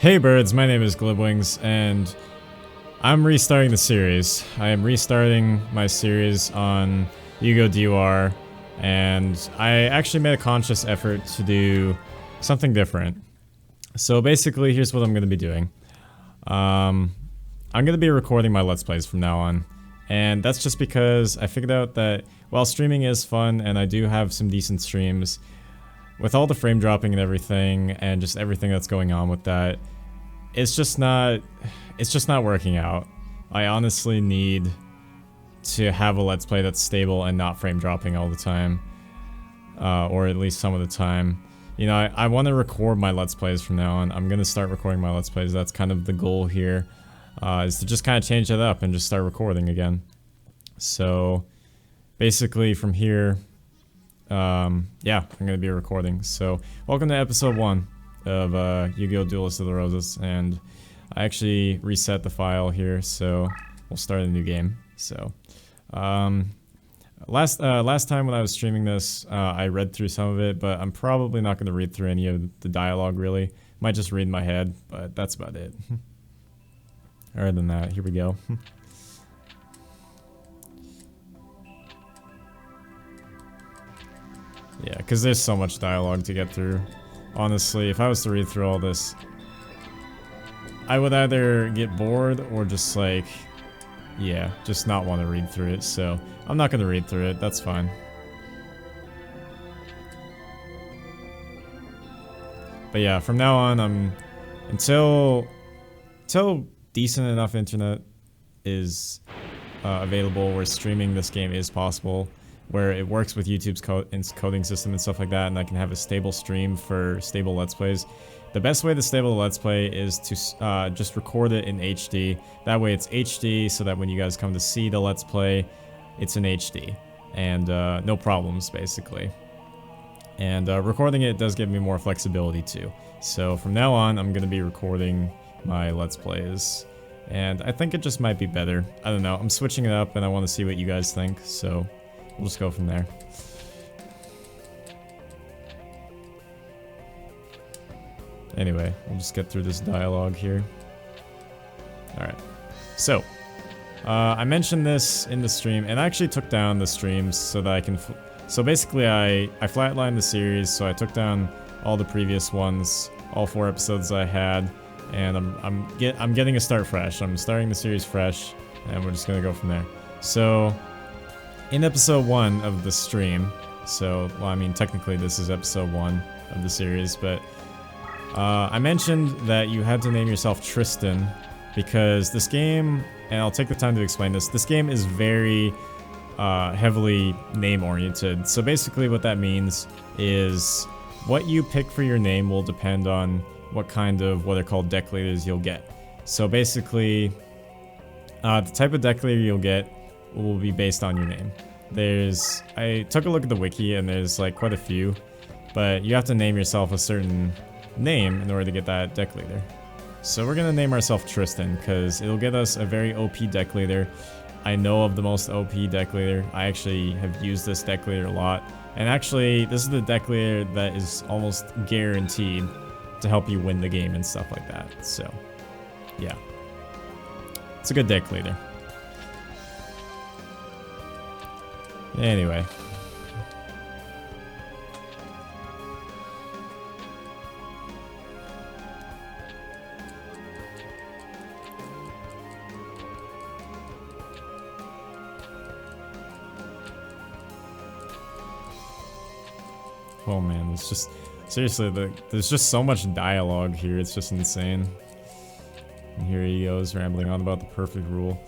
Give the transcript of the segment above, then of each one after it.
Hey birds, my name is Glibwings, and I'm restarting the series. I am restarting my series on YUGIOH Duelist, and I actually made a conscious effort to do something different. So basically, here's what I'm going to be doing. I'm going to be recording my Let's Plays from now on, and that's just because I figured out that while streaming is fun, and I do have some decent streams, with all the frame dropping and everything, and just everything that's going on with that, it's just not working out. I honestly need to have a Let's Play that's stable and not frame dropping all the time, or at least some of the time. You know, I want to record my Let's Plays from now on. I'm gonna start recording my Let's Plays. That's kind of the goal here, is to just kind of change it up and just start recording again. So basically from here, yeah, I'm gonna be recording. So welcome to episode 1 of Yu-Gi-Oh! Duelist of the Roses, and I actually reset the file here, so we'll start a new game. So last time when I was streaming this, I read through some of it, but I'm probably not going to read through any of the dialogue really. Might just read in my head, but that's about it. Other than that, here we go. Yeah, because there's so much dialogue to get through. Honestly, if I was to read through all this, I would either get bored or just like, yeah, just not want to read through it. So I'm not going to read through it. That's fine. But yeah, from now on, until decent enough internet is available where streaming this game is possible, where it works with YouTube's coding system and stuff like that, and I can have a stable stream for stable Let's Plays. The best way to stable a Let's Play is to just record it in HD. That way it's HD, so that when you guys come to see the Let's Play, it's in HD. And no problems, basically. And recording it does give me more flexibility too. So from now on, I'm going to be recording my Let's Plays. And I think it just might be better. I don't know, I'm switching it up and I want to see what you guys think, so we'll just go from there. Anyway, we'll just get through this dialogue here. Alright. So, I mentioned this in the stream, and I actually took down the streams so that I can... So basically, I flatlined the series, so I took down all the previous ones, all 4 episodes I had, and I'm getting a start fresh. I'm starting the series fresh, and we're just gonna go from there. So, in episode 1 of the stream, so, well, I mean, technically this is episode 1 of the series, but I mentioned that you had to name yourself Tristan, because this game, and I'll take the time to explain this game is very heavily name-oriented. So basically what that means is what you pick for your name will depend on what kind of what are called deck leaders you'll get. So basically, the type of deck leader you'll get will be based on your name. I took a look at the wiki and there's like quite a few, but you have to name yourself a certain name in order to get that deck leader. So we're gonna name ourselves Tristan because it'll get us a very OP deck leader. I know of the most OP deck leader. I actually have used this deck leader a lot, and actually this is the deck leader that is almost guaranteed to help you win the game and stuff like that. So yeah, it's a good deck leader. Anyway. Oh man, it's just... Seriously, there's just so much dialogue here, it's just insane. And here he goes, rambling on about the perfect rule.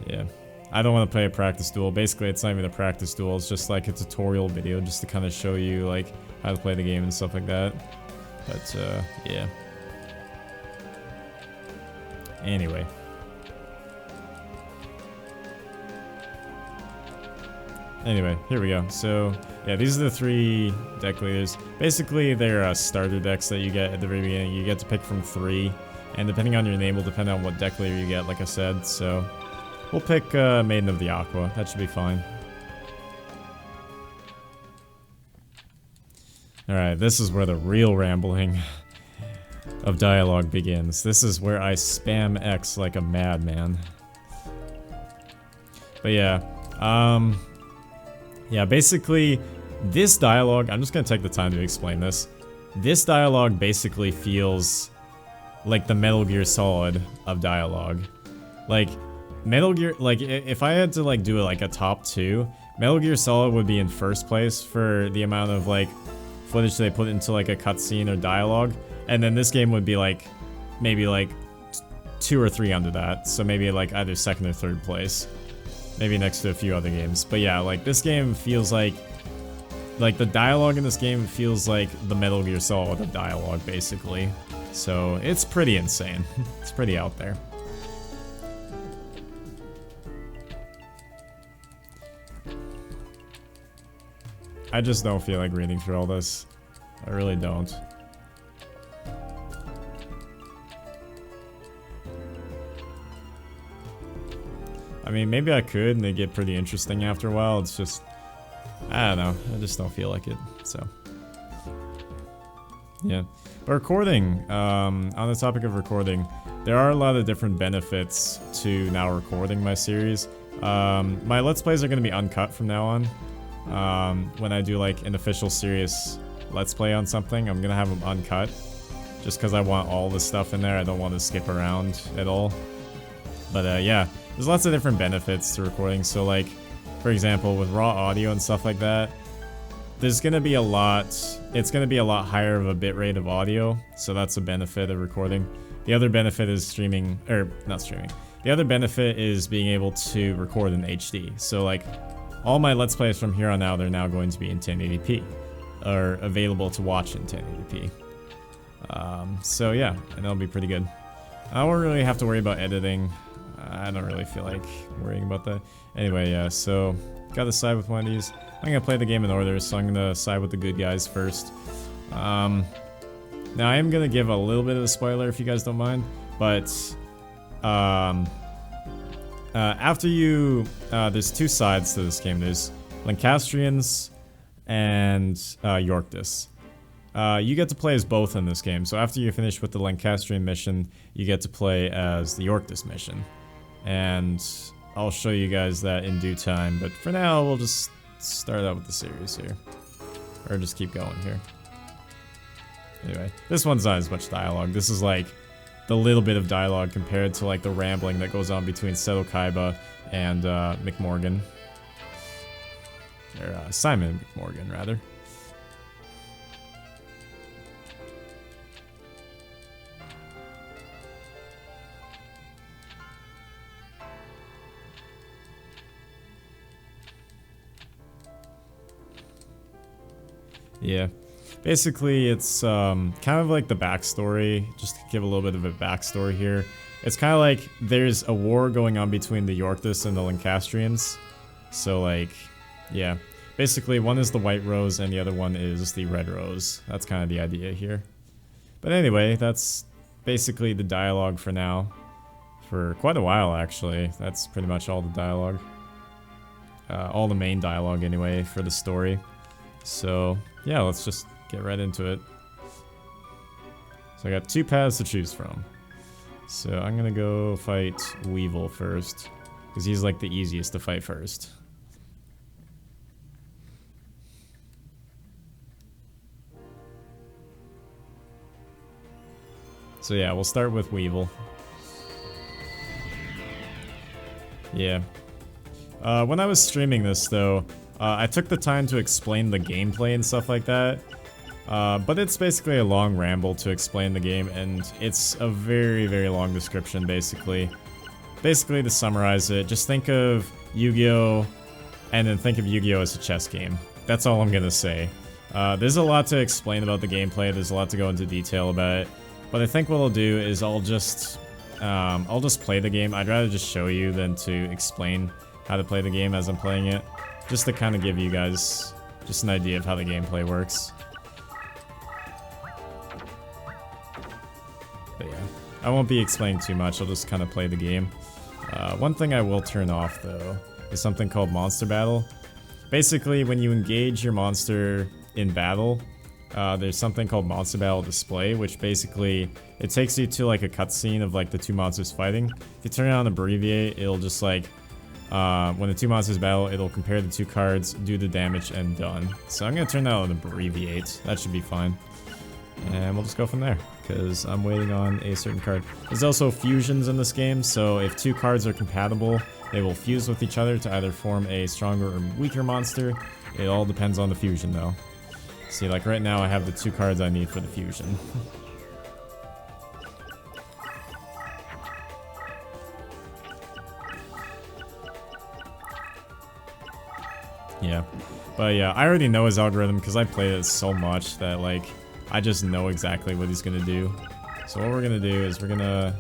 Yeah. I don't want to play a practice duel. Basically, it's not even a practice duel. It's just like a tutorial video just to kind of show you like how to play the game and stuff like that. But yeah. Anyway. Anyway, here we go. So, yeah, these are the 3 deck leaders. Basically, they're starter decks that you get at the very beginning. You get to pick from 3, and depending on your name will depend on what deck leader you get, like I said, so... We'll pick Maiden of the Aqua. That should be fine. Alright, this is where the real rambling of dialogue begins. This is where I spam X like a madman. But yeah, yeah, basically, this dialogue, I'm just gonna take the time to explain this. This dialogue basically feels like the Metal Gear Solid of dialogue. Like, Metal Gear, like, if I had to, like, do like a top 2, Metal Gear Solid would be in first place for the amount of, like, footage they put into, like, a cutscene or dialogue. And then this game would be, like, maybe, like, 2 or 3 under that. So maybe, like, either second or third place. Maybe next to a few other games. But yeah, like, this game feels like the dialogue in this game feels like the Metal Gear Solid of dialogue, basically. So, it's pretty insane. It's pretty out there. I just don't feel like reading through all this. I really don't. I mean, maybe I could, and they get pretty interesting after a while. It's just, I don't know. I just don't feel like it, so. Yeah. But recording, on the topic of recording, there are a lot of different benefits to now recording my series. My Let's Plays are going to be uncut from now on. When I do, like, an official serious Let's Play on something, I'm going to have them uncut. Just because I want all the stuff in there. I don't want to skip around at all. But, yeah. There's lots of different benefits to recording, so like, for example, with raw audio and stuff like that, there's gonna be a lot, it's gonna be a lot higher of a bitrate of audio, so that's a benefit of recording. The other benefit is streaming, or not streaming, the other benefit is being able to record in HD, so like, all my Let's Plays from here on out are now going to be in 1080p, or available to watch in 1080p. So yeah, and that'll be pretty good. I won't really have to worry about editing. I don't really feel like worrying about that. Anyway, yeah, so gotta side with one of these. I'm gonna play the game in order, so I'm gonna side with the good guys first. Now I am gonna give a little bit of a spoiler if you guys don't mind, but after you, there's 2 sides to this game. There's Lancastrians and Yorkdus. You get to play as both in this game, so after you finish with the Lancastrian mission, you get to play as the Yorkdus mission. And I'll show you guys that in due time, but for now, we'll just start out with the series here. Or just keep going here. Anyway, this one's not as much dialogue. This is like the little bit of dialogue compared to like the rambling that goes on between Seto Kaiba and McMorgan. Or Simon McMorgan, rather. Yeah, basically it's kind of like the backstory, just to give a little bit of a backstory here. It's kind of like there's a war going on between the Yorkdus and the Lancastrians. So like, yeah, basically one is the White Rose and the other one is the Red Rose. That's kind of the idea here. But anyway, that's basically the dialogue for now. For quite a while actually, that's pretty much all the dialogue. All the main dialogue anyway for the story. So, yeah, let's just get right into it. So I got 2 paths to choose from. So I'm gonna go fight Weevil first, because he's like the easiest to fight first. So yeah, we'll start with Weevil. Yeah. When I was streaming this though, I took the time to explain the gameplay and stuff like that, but it's basically a long ramble to explain the game, and it's a very, very long description, basically. Basically, to summarize it, just think of Yu-Gi-Oh! And then think of Yu-Gi-Oh! As a chess game. That's all I'm gonna say. There's a lot to explain about the gameplay, there's a lot to go into detail about it, but I think what I'll do is I'll just play the game. I'd rather just show you than to explain how to play the game as I'm playing it. Just to kind of give you guys just an idea of how the gameplay works. But yeah, I won't be explaining too much, I'll just kind of play the game. One thing I will turn off though is something called Monster Battle. Basically, when you engage your monster in battle, there's something called Monster Battle Display, which basically, it takes you to like a cutscene of like the two monsters fighting. If you turn it on abbreviate, it'll just like, when the two monsters battle, it'll compare the two cards, do the damage, and done. So I'm gonna turn that on abbreviate. That should be fine. And we'll just go from there, because I'm waiting on a certain card. There's also fusions in this game, so if two cards are compatible, they will fuse with each other to either form a stronger or weaker monster. It all depends on the fusion, though. See, like right now, I have the two cards I need for the fusion. Yeah. But yeah, I already know his algorithm because I played it so much that, like, I just know exactly what he's gonna do. So what we're gonna do is we're gonna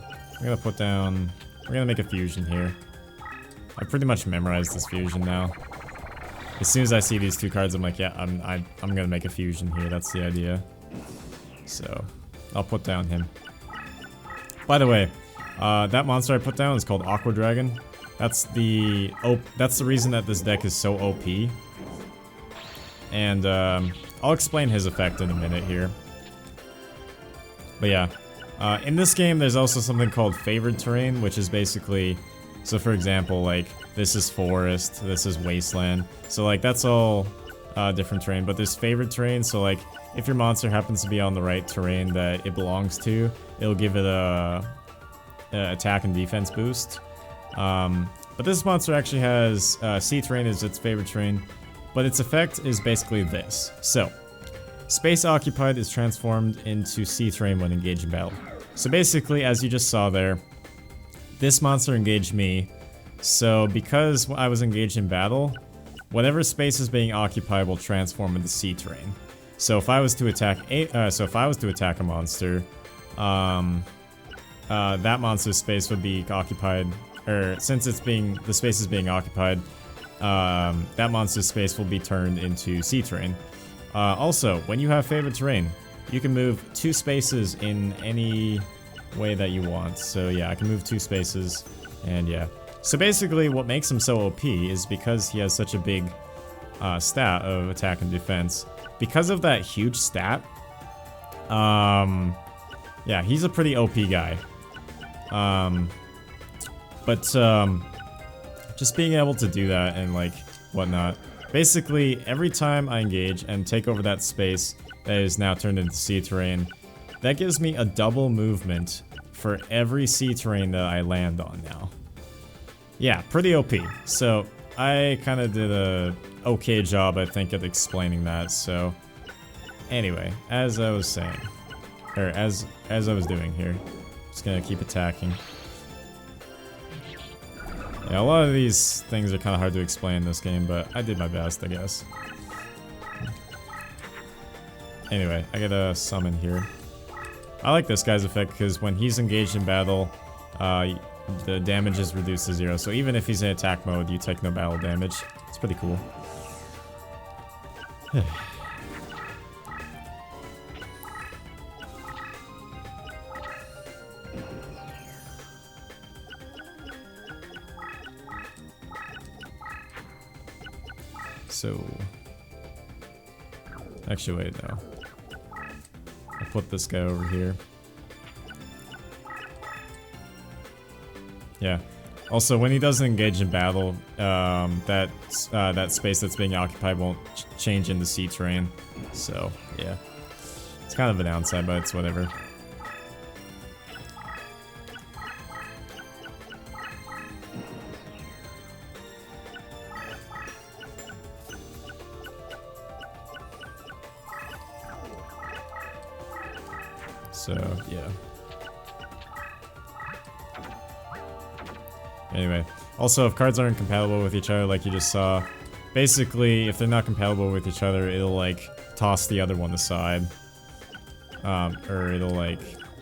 put down, we're gonna make a fusion here. I pretty much memorized this fusion now. As soon as I see these two cards, I'm like, yeah, I'm gonna make a fusion here. That's the idea. So I'll put down him. By the way, that monster I put down is called Aqua Dragon. That's the reason that this deck is so OP. And I'll explain his effect in a minute here. But yeah, in this game there's also something called favored terrain, which is basically, so for example, like this is forest, this is wasteland, so like that's all different terrain, but there's favored terrain, so like if your monster happens to be on the right terrain that it belongs to, it'll give it a attack and defense boost. But this monster actually has sea terrain as its favorite terrain, but its effect is basically this. So, space occupied is transformed into sea terrain when engaged in battle. So basically, as you just saw there, this monster engaged me, so because I was engaged in battle, whatever space is being occupied will transform into sea terrain. So if I was to attack a monster, that monster's space would be occupied, or since the space is being occupied, that monster's space will be turned into sea terrain. Also, when you have favorite terrain, you can move 2 spaces in any way that you want. So yeah, I can move 2 spaces, and yeah. So basically, what makes him so OP is because he has such a big stat of attack and defense. Because of that huge stat, yeah, he's a pretty OP guy. Just being able to do that and like whatnot. Basically, every time I engage and take over that space that is now turned into sea terrain, that gives me a double movement for every sea terrain that I land on now. Yeah, pretty OP. So I kind of did a okay job, I think, at explaining that. So anyway, as I was saying, or as I was doing here, just gonna keep attacking. Yeah, a lot of these things are kind of hard to explain in this game, but I did my best, I guess. Anyway, I get a summon here. I like this guy's effect because when he's engaged in battle, the damage is reduced to 0. So even if he's in attack mode, you take no battle damage. It's pretty cool. So, actually wait, no. I'll put this guy over here. Yeah. Also, when he doesn't engage in battle, that space that's being occupied won't change into sea terrain. So, yeah. It's kind of a downside, but it's whatever. So, yeah. Anyway, also if cards aren't compatible with each other like you just saw, basically if they're not compatible with each other, it'll like toss the other one aside. Or it'll like,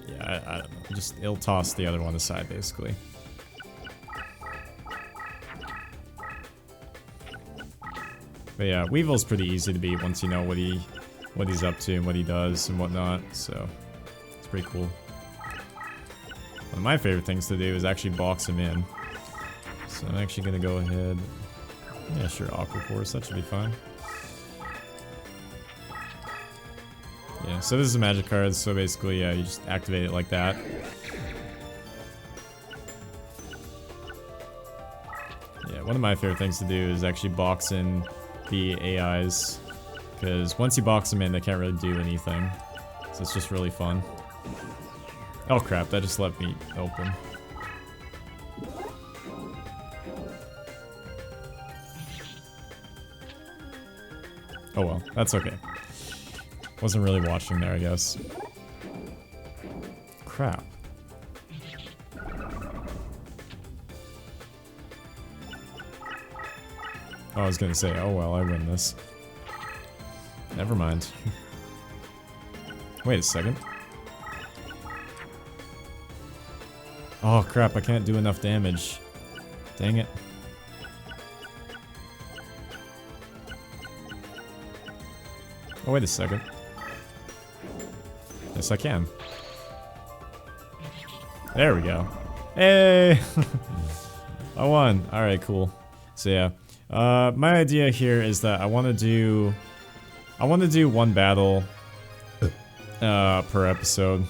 yeah, I don't know, just it'll toss the other one aside basically. But yeah, Weevil's pretty easy to beat once you know what he's up to and what he does and whatnot, so it's pretty cool. One of my favorite things to do is actually box him in. So I'm actually gonna go ahead. Yeah, sure, Aqua Force, that should be fine. Yeah, so this is a magic card, so basically, yeah, you just activate it like that. Yeah, one of my favorite things to do is actually box in the AIs, because once you box them in, they can't really do anything. So it's just really fun. Oh crap, that just let me open. Oh well, that's okay. Wasn't really watching there, I guess. Crap. Oh, I was gonna say, oh well, I win this. Never mind. Wait a second. Oh crap, I can't do enough damage. Dang it. Oh, wait a second. Yes, I can. There we go. Hey! I won. Alright, cool. So yeah. My idea here is that I want to do one battle per episode.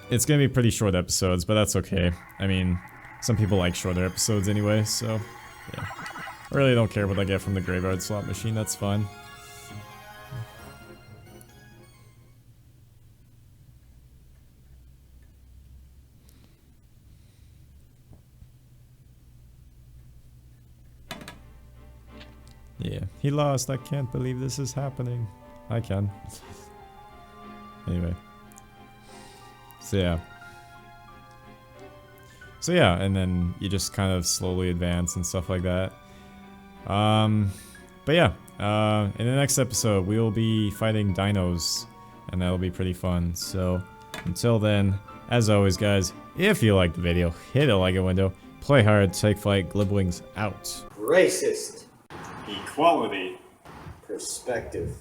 It's gonna be pretty short episodes, but that's okay. I mean, some people like shorter episodes anyway, so yeah. I really don't care what I get from the graveyard slot machine, that's fine. Yeah, he lost. I can't believe this is happening. I can. Anyway. So yeah, and then you just kind of slowly advance and stuff like that. But yeah, in the next episode we will be fighting dinos, and that'll be pretty fun. So until then, as always guys, if you liked the video, hit a like a window, play hard, take flight, Glibwings out. Racist. Equality. Perspective.